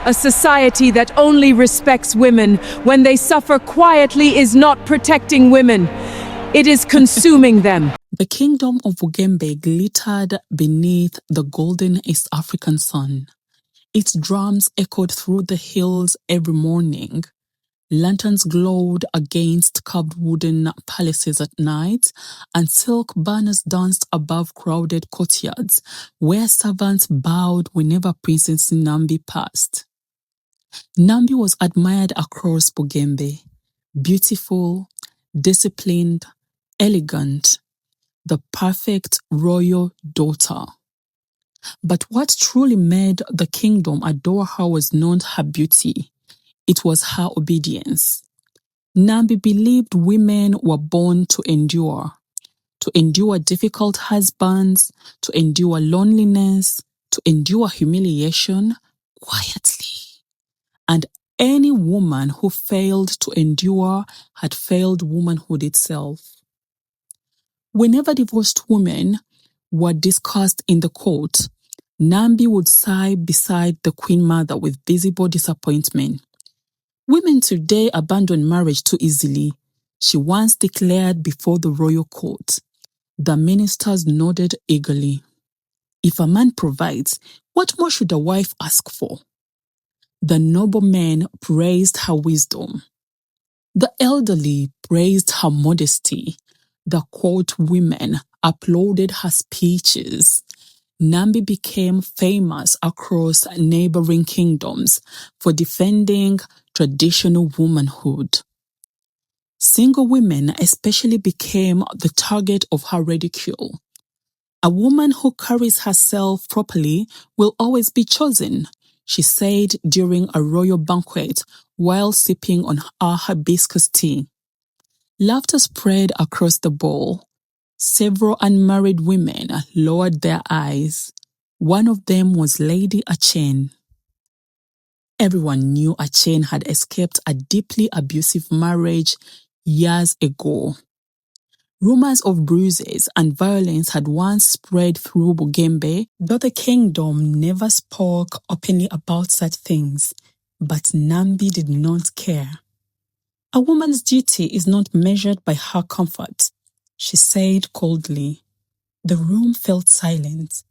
A society that only respects women when they suffer quietly is not protecting women. It is consuming them. The kingdom of Bugembe glittered beneath the golden East African sun. Its drums echoed through the hills every morning. Lanterns glowed against carved wooden palaces at night, and silk banners danced above crowded courtyards, where servants bowed whenever Princess Nambi passed. Nambi was admired across Bugembe. Beautiful, disciplined, elegant, the perfect royal daughter. But what truly made the kingdom adore her was not her beauty. It was her obedience. Nambi believed women were born to endure difficult husbands, to endure loneliness, to endure humiliation quietly. And any woman who failed to endure had failed womanhood itself. Whenever divorced women were discussed in the court, Nambi would sigh beside the Queen Mother with visible disappointment. Women today abandon marriage too easily, she once declared before the royal court. The ministers nodded eagerly. If a man provides, what more should a wife ask for? The noblemen praised her wisdom. The elderly praised her modesty. The court women applauded her speeches. Nambi became famous across neighboring kingdoms for defending traditional womanhood. Single women especially became the target of her ridicule. A woman who carries herself properly will always be chosen, she said during a royal banquet while sipping on her hibiscus tea. Laughter spread across the ball. Several unmarried women lowered their eyes. One of them was Lady Achene. Everyone knew Achene had escaped a deeply abusive marriage years ago. Rumors of bruises and violence had once spread through Bugembe, though the kingdom never spoke openly about such things. But Nambi did not care. A woman's duty is not measured by her comfort, she said coldly. The room felt silent.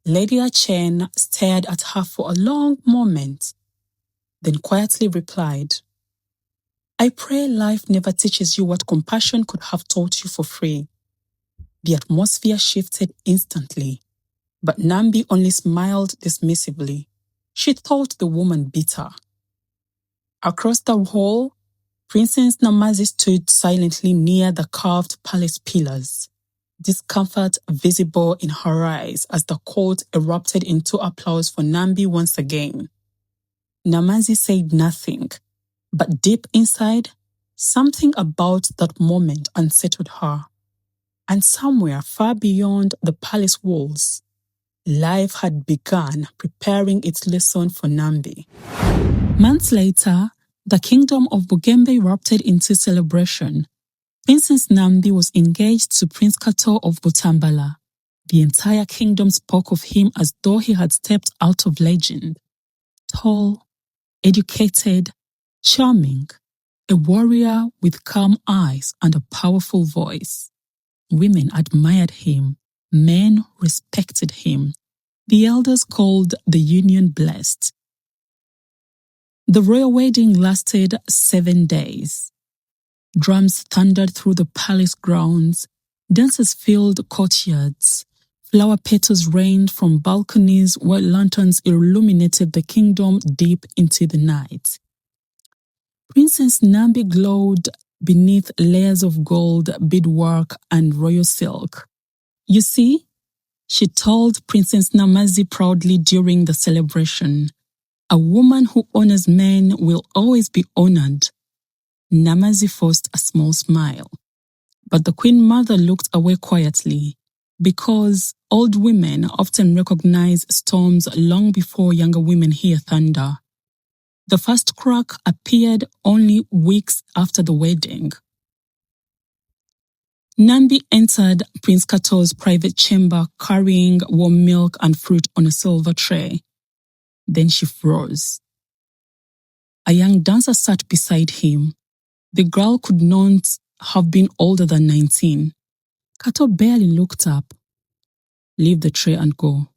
Lady Achene stared at her for a long moment, then quietly replied, I pray life never teaches you what compassion could have taught you for free. The atmosphere shifted instantly, but Nambi only smiled dismissively. She thought the woman bitter. Across the hall, Princess Namazi stood silently near the carved palace pillars, discomfort visible in her eyes as the court erupted into applause for Nambi once again. Namazi said nothing, but deep inside, something about that moment unsettled her. And somewhere far beyond the palace walls, life had begun preparing its lesson for Nambi. Months later, the kingdom of Bugembe erupted into celebration. Princess Nambi was engaged to Prince Kato of Butambala. The entire kingdom spoke of him as though he had stepped out of legend. Tall, educated, charming, a warrior with calm eyes and a powerful voice. Women admired him, men respected him. The elders called the union blessed. The royal wedding lasted 7 days. Drums thundered through the palace grounds, dancers filled courtyards, flower petals rained from balconies while lanterns illuminated the kingdom deep into the night. Princess Nambi glowed beneath layers of gold, beadwork, and royal silk. You see, she told Princess Namazi proudly during the celebration, a woman who honors men will always be honored. Namazi forced a small smile, but the Queen Mother looked away quietly because old women often recognize storms long before younger women hear thunder. The first crack appeared only weeks after the wedding. Nambi entered Prince Kato's private chamber carrying warm milk and fruit on a silver tray. Then she froze. A young dancer sat beside him. The girl could not have been older than 19. Kato barely looked up. Leave the tray and go.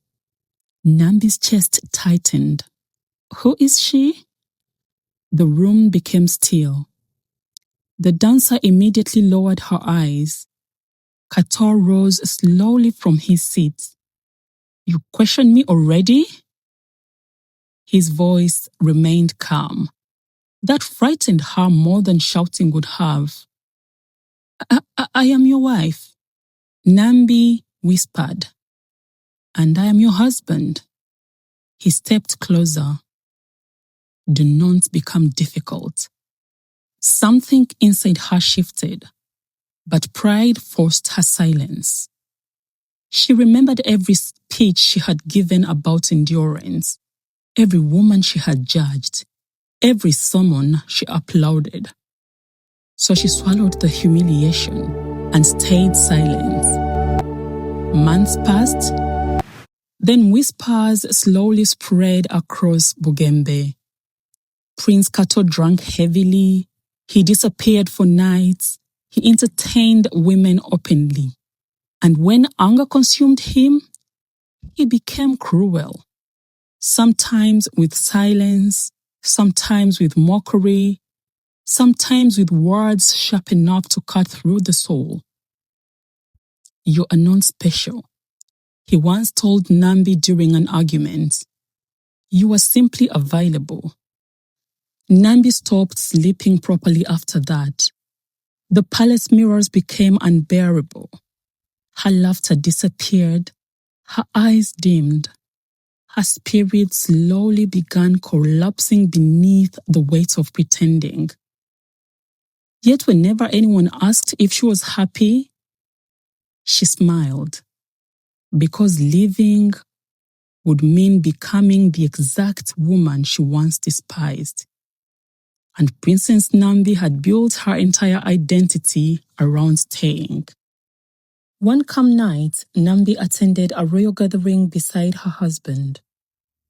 Nambi's chest tightened. Who is she? The room became still. The dancer immediately lowered her eyes. Kato rose slowly from his seat. You question me already? His voice remained calm. That frightened her more than shouting would have. I am your wife, Nambi whispered. And I am your husband. He stepped closer. Do not become difficult. Something inside her shifted, but pride forced her silence. She remembered every speech she had given about endurance, every woman she had judged, every sermon she applauded. So she swallowed the humiliation and stayed silent. Months passed, then whispers slowly spread across Bugembe. Prince Kato drank heavily. He disappeared for nights. He entertained women openly. And when anger consumed him, he became cruel. Sometimes with silence, sometimes with mockery, sometimes with words sharp enough to cut through the soul. You are not special, he once told Nambi during an argument. You are simply available. Nambi stopped sleeping properly after that. The palace mirrors became unbearable. Her laughter disappeared. Her eyes dimmed. Her spirit slowly began collapsing beneath the weight of pretending. Yet whenever anyone asked if she was happy, she smiled. Because living would mean becoming the exact woman she once despised. And Princess Nambi had built her entire identity around staying. One calm night, Nambi attended a royal gathering beside her husband.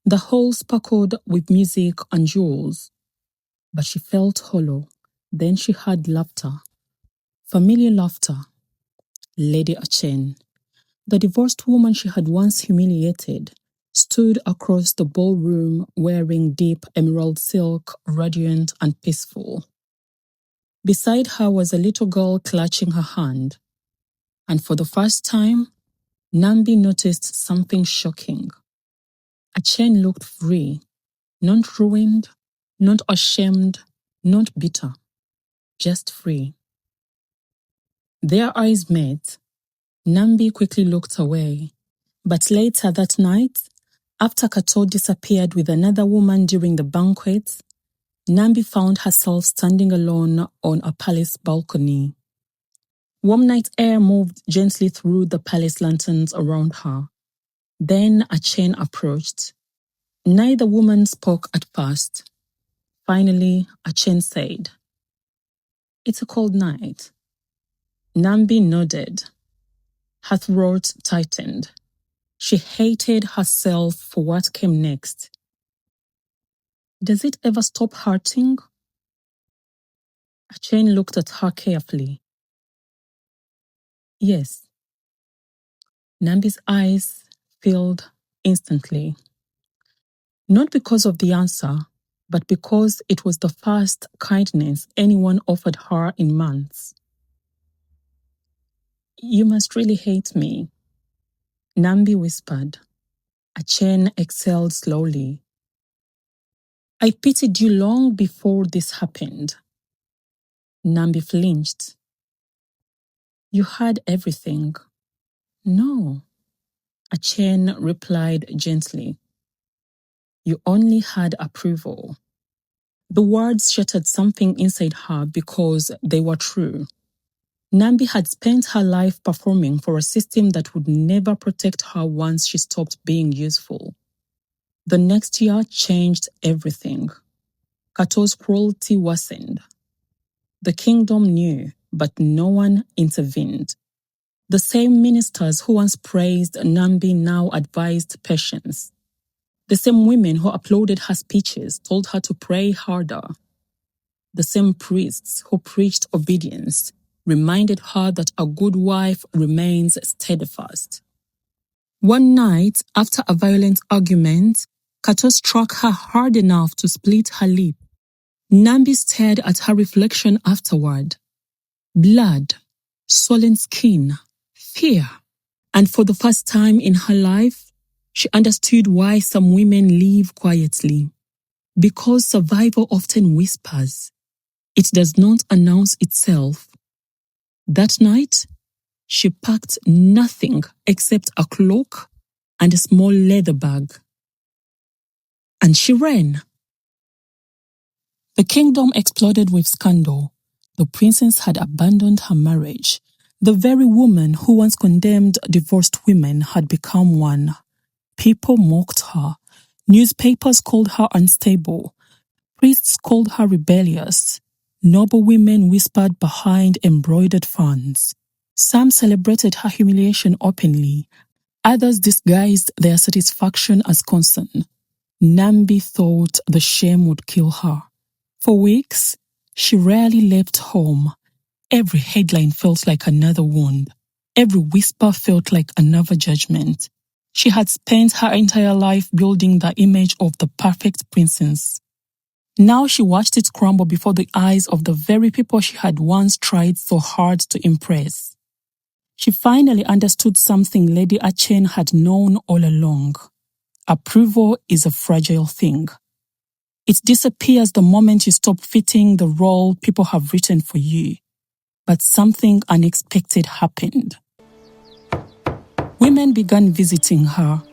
The hall sparkled with music and jewels, but she felt hollow. Then she heard laughter. Familiar laughter. Lady Achen, the divorced woman she had once humiliated, stood across the ballroom wearing deep emerald silk, radiant and peaceful. Beside her was a little girl clutching her hand, and for the first time, Nambi noticed something shocking. Achen looked free, not ruined, not ashamed, not bitter, just free. Their eyes met. Nambi quickly looked away, but later that night, after Kato disappeared with another woman during the banquet, Nambi found herself standing alone on a palace balcony. Warm night air moved gently through the palace lanterns around her. Then Achen approached. Neither woman spoke at first. Finally, Achen said, "It's a cold night." Nambi nodded. Her throat tightened. She hated herself for what came next. Does it ever stop hurting? Achen looked at her carefully. Yes. Nambi's eyes filled instantly. Not because of the answer, but because it was the first kindness anyone offered her in months. You must really hate me, Nambi whispered. Achen exhaled slowly. I pitied you long before this happened. Nambi flinched. You had everything. No, Achen replied gently. You only had approval. The words shattered something inside her because they were true. Nambi had spent her life performing for a system that would never protect her once she stopped being useful. The next year changed everything. Kato's cruelty worsened. The kingdom knew, but no one intervened. The same ministers who once praised Nambi now advised patience. The same women who applauded her speeches told her to pray harder. The same priests who preached obedience reminded her that a good wife remains steadfast. One night, after a violent argument, Kato struck her hard enough to split her lip. Nambi stared at her reflection afterward. Blood, swollen skin, fear. And for the first time in her life, she understood why some women live quietly. Because survival often whispers. It does not announce itself. That night, she packed nothing except a cloak and a small leather bag. And she ran. The kingdom exploded with scandal. The princess had abandoned her marriage. The very woman who once condemned divorced women had become one. People mocked her. Newspapers called her unstable. Priests called her rebellious. Noble women whispered behind embroidered fans. Some celebrated her humiliation openly. Others disguised their satisfaction as concern. Nambi thought the shame would kill her. For weeks, she rarely left home. Every headline felt like another wound. Every whisper felt like another judgment. She had spent her entire life building the image of the perfect princess. Now she watched it crumble before the eyes of the very people she had once tried so hard to impress. She finally understood something Lady Achen had known all along. Approval is a fragile thing. It disappears the moment you stop fitting the role people have written for you. But something unexpected happened. Women began visiting her,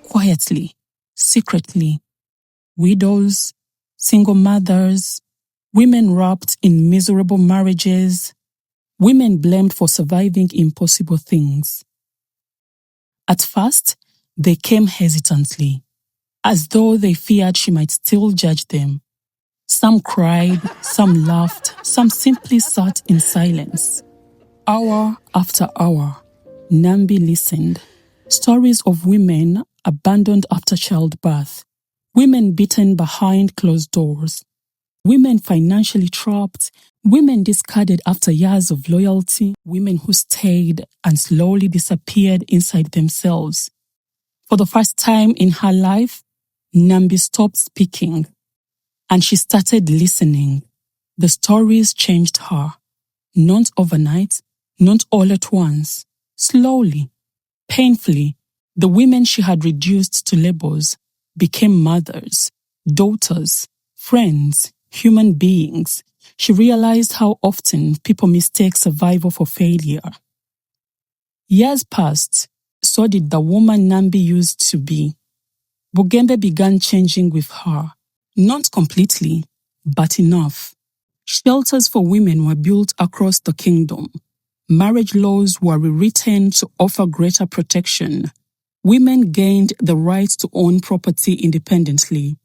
quietly, secretly. Widows, single mothers, women wrapped in miserable marriages, women blamed for surviving impossible things. At first, they came hesitantly, as though they feared she might still judge them. Some cried, some laughed, some simply sat in silence. Hour after hour, Nambi listened. Stories of women abandoned after childbirth, women beaten behind closed doors, women financially trapped, women discarded after years of loyalty, women who stayed and slowly disappeared inside themselves. For the first time in her life, Nambi stopped speaking, and she started listening. The stories changed her. Not overnight, not all at once. Slowly, painfully, the women she had reduced to labels became mothers, daughters, friends, human beings. She realized how often people mistake survival for failure. Years passed, so did the woman Nambi used to be. Bugembe began changing with her. Not completely, but enough. Shelters for women were built across the kingdom. Marriage laws were rewritten to offer greater protection. Women gained the right to own property independently.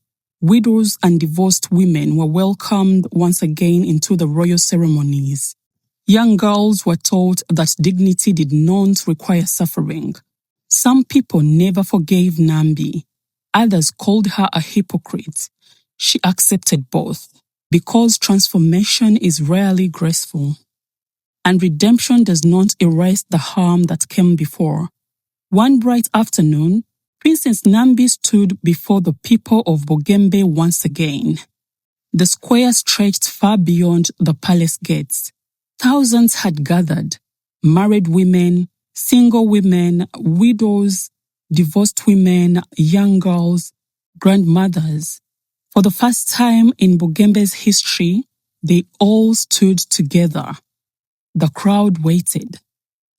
Widows and divorced women were welcomed once again into the royal ceremonies. Young girls were taught that dignity did not require suffering. Some people never forgave Nambi. Others called her a hypocrite. She accepted both, because transformation is rarely graceful. And redemption does not erase the harm that came before. One bright afternoon, Princess Nambi stood before the people of Bugembe once again. The square stretched far beyond the palace gates. Thousands had gathered, married women, single women, widows, divorced women, young girls, grandmothers. For the first time in Bugembe's history, they all stood together. The crowd waited.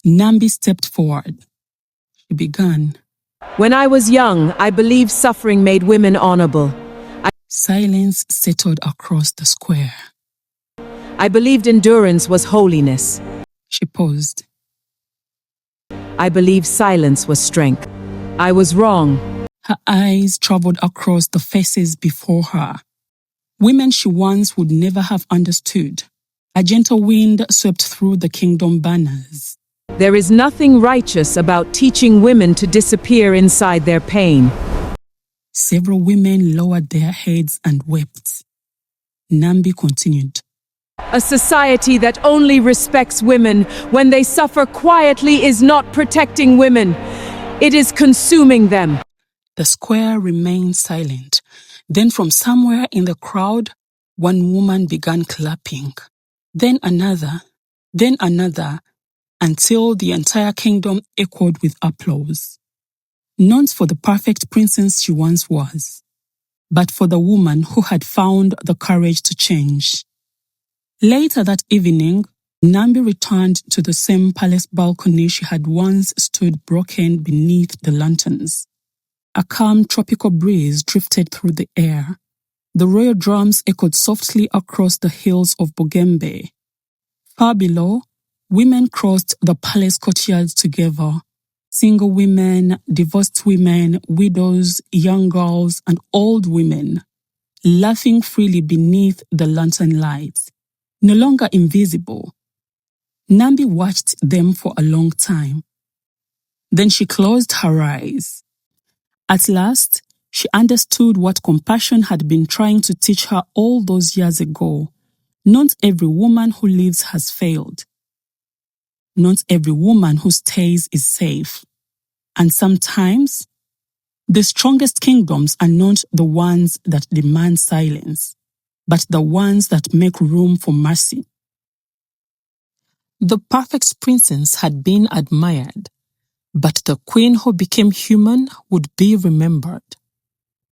Nambi stepped forward. She began. When I was young, I believed suffering made women honorable. Silence settled across the square. I believed endurance was holiness. She paused. I believed silence was strength. I was wrong. Her eyes traveled across the faces before her. Women she once would never have understood. A gentle wind swept through the kingdom banners. There is nothing righteous about teaching women to disappear inside their pain. Several women lowered their heads and wept. Nambi continued. A society that only respects women when they suffer quietly is not protecting women. It is consuming them. The square remained silent. Then from somewhere in the crowd, one woman began clapping. Then another, until the entire kingdom echoed with applause. Not for the perfect princess she once was, but for the woman who had found the courage to change. Later that evening, Nambi returned to the same palace balcony she had once stood broken beneath the lanterns. A calm tropical breeze drifted through the air. The royal drums echoed softly across the hills of Bogembe. Far below, women crossed the palace courtyards together. Single women, divorced women, widows, young girls, and old women, laughing freely beneath the lantern lights. No longer invisible. Nambi watched them for a long time. Then she closed her eyes. At last, she understood what compassion had been trying to teach her all those years ago. Not every woman who lives has failed. Not every woman who stays is safe. And sometimes, the strongest kingdoms are not the ones that demand silence, but the ones that make room for mercy. The perfect princess had been admired, but the queen who became human would be remembered.